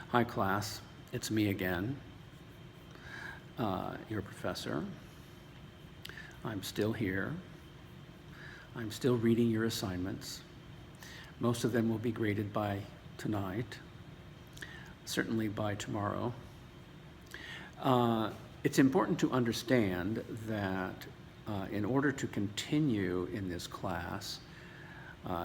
Hi class, it's me again, your professor. I'm still here. I'm still reading your assignments. Most of them will be graded by tonight, certainly by tomorrow. It's important to understand that in order to continue in this class,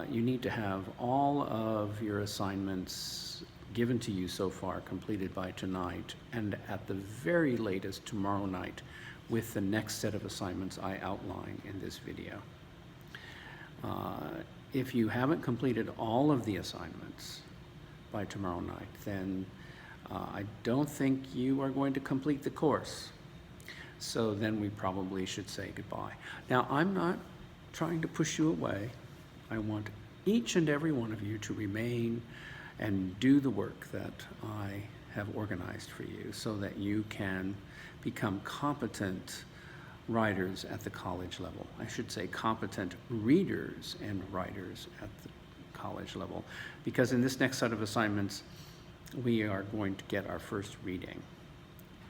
you need to have all of your assignments given to you so far completed by tonight, and at the very latest tomorrow night with the next set of assignments I outline in this video. If you haven't completed all of the assignments by tomorrow night, then I don't think you are going to complete the course. So then we probably should say goodbye. Now, I'm not trying to push you away. I want each and every one of you to remain and do the work that I have organized for you so that you can become competent writers at the college level. I should say competent readers and writers at the college level, because in this next set of assignments, we are going to get our first reading,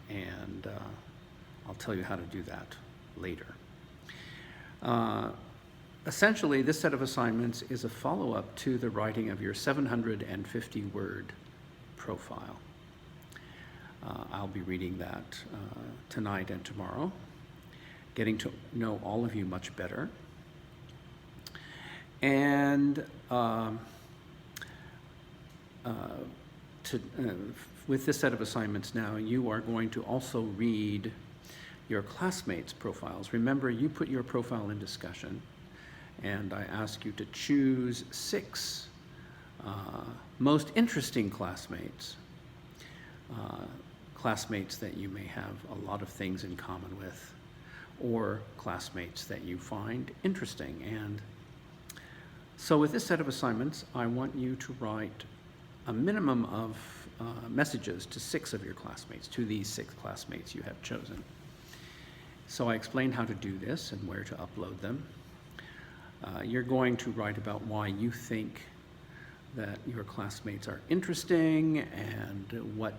and I'll tell you how to do that later. Essentially, this set of assignments is a follow-up to the writing of your 750-word profile. I'll be reading that tonight and tomorrow, getting to know all of you much better. And with this set of assignments now, you are going to also read your classmates' profiles. Remember, you put your profile in discussion, and I ask you to choose 6 most interesting classmates, classmates that you may have a lot of things in common with, or classmates that you find interesting. And so with this set of assignments, I want you to write a minimum of messages to 6 of your classmates, to these 6 classmates you have chosen. So I explained how to do this and where to upload them. You're going to write about why you think that your classmates are interesting and what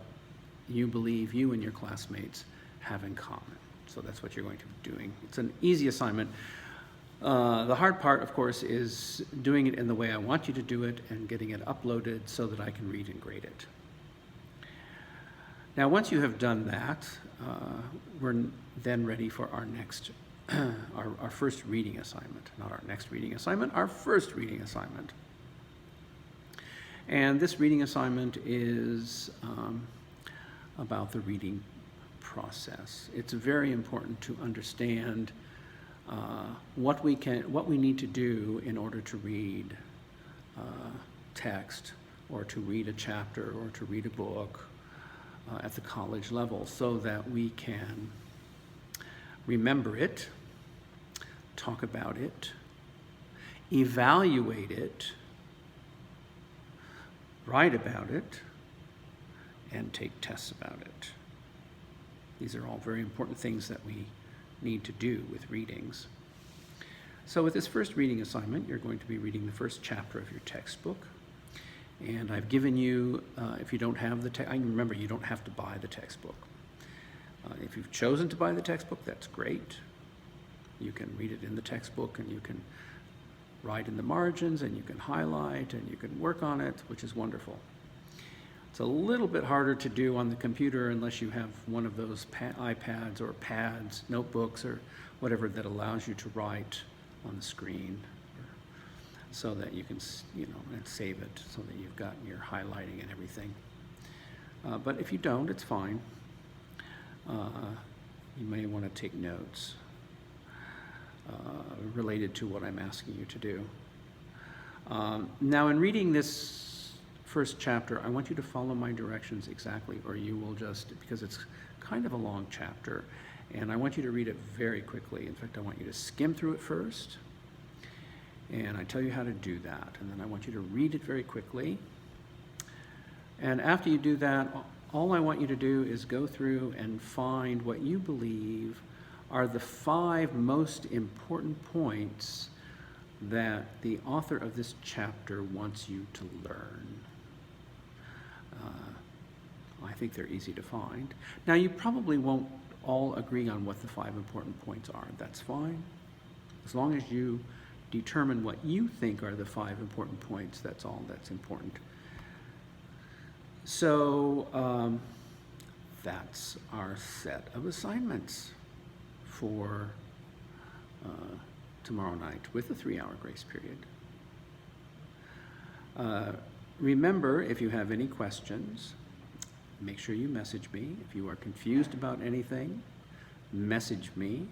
you believe you and your classmates have in common. So that's what you're going to be doing. It's an easy assignment. The hard part, of course, is doing it in the way I want you to do it and getting it uploaded so that I can read and grade it. Now, once you have done that, we're then ready for our next our first reading assignment. Not our next reading assignment, our first reading assignment. And this reading assignment is about the reading process. It's very important to understand what we need to do in order to read text, or to read a chapter, or to read a book at the college level, so that we can remember it, talk about it, evaluate it, write about it, and take tests about it. These are all very important things that we need to do with readings. So with this first reading assignment, you're going to be reading the first chapter of your textbook. And I've given you, if you don't have the text, remember, you don't have to buy the textbook. If you've chosen to buy the textbook, that's great. You can read it in the textbook, and you can write in the margins, and you can highlight, and you can work on it, which is wonderful. It's a little bit harder to do on the computer unless you have one of those iPads or pads, notebooks, or whatever that allows you to write on the screen, so that you can, and save it so that you've got your highlighting and everything. But if you don't, it's fine. You may want to take notes related to what I'm asking you to do. Now, in reading this first chapter, I want you to follow my directions exactly, or you will just, because it's kind of a long chapter, and I want you to read it very quickly. In fact, I want you to skim through it first, and I tell you how to do that, and then I want you to read it very quickly. And after you do that, all I want you to do is go through and find what you believe are the 5 most important points that the author of this chapter wants you to learn. think they're easy to find. Now, you probably won't all agree on what the 5 important points are. That's fine. As long as you determine what you think are the 5 important points, that's all that's important. So that's our set of assignments for tomorrow night with a 3-hour grace period. Remember, if you have any questions, make sure you message me. If you are confused about anything, message me.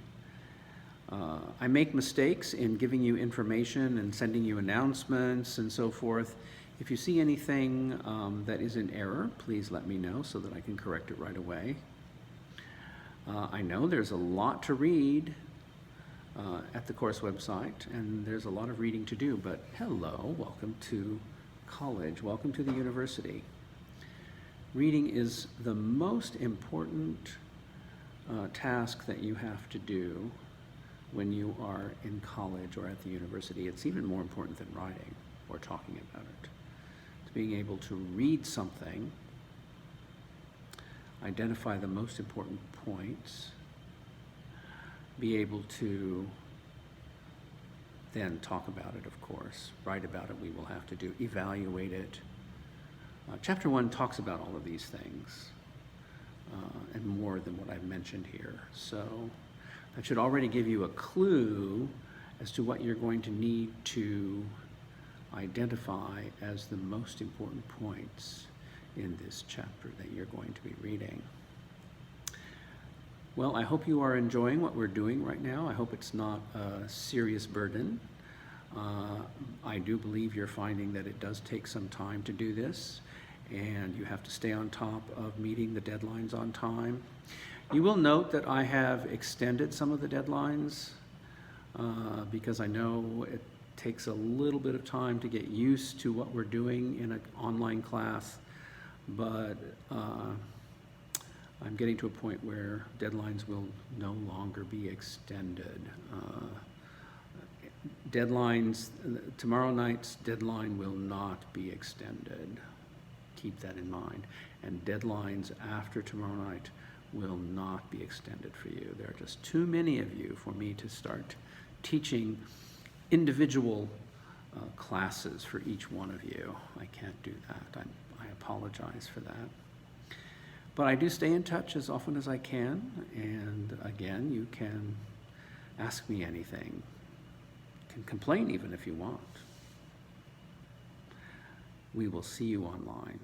I make mistakes in giving you information and sending you announcements and so forth. If you see anything that is in error, please let me know so that I can correct it right away. I know there's a lot to read at the course website, and there's a lot of reading to do, but hello, welcome to college, welcome to the university. Reading is the most important task that you have to do when you are in college or at the university. It's even more important than writing or talking about it. It's being able to read something, identify the most important points, be able to then talk about it, of course, write about it, we will have to do, evaluate it. Chapter 1 talks about all of these things and more than what I've mentioned here. So that should already give you a clue as to what you're going to need to identify as the most important points in this chapter that you're going to be reading. Well, I hope you are enjoying what we're doing right now. I hope it's not a serious burden. I do believe you're finding that it does take some time to do this, and you have to stay on top of meeting the deadlines on time. You will note that I have extended some of the deadlines because I know it takes a little bit of time to get used to what we're doing in an online class, but I'm getting to a point where deadlines will no longer be extended. Tomorrow night's deadline will not be extended. Keep that in mind. And deadlines after tomorrow night will not be extended for you. There are just too many of you for me to start teaching individual classes for each one of you. I can't do that. I apologize for that. But I do stay in touch as often as I can, and again, you can ask me anything. You can complain even if you want. We will see you online.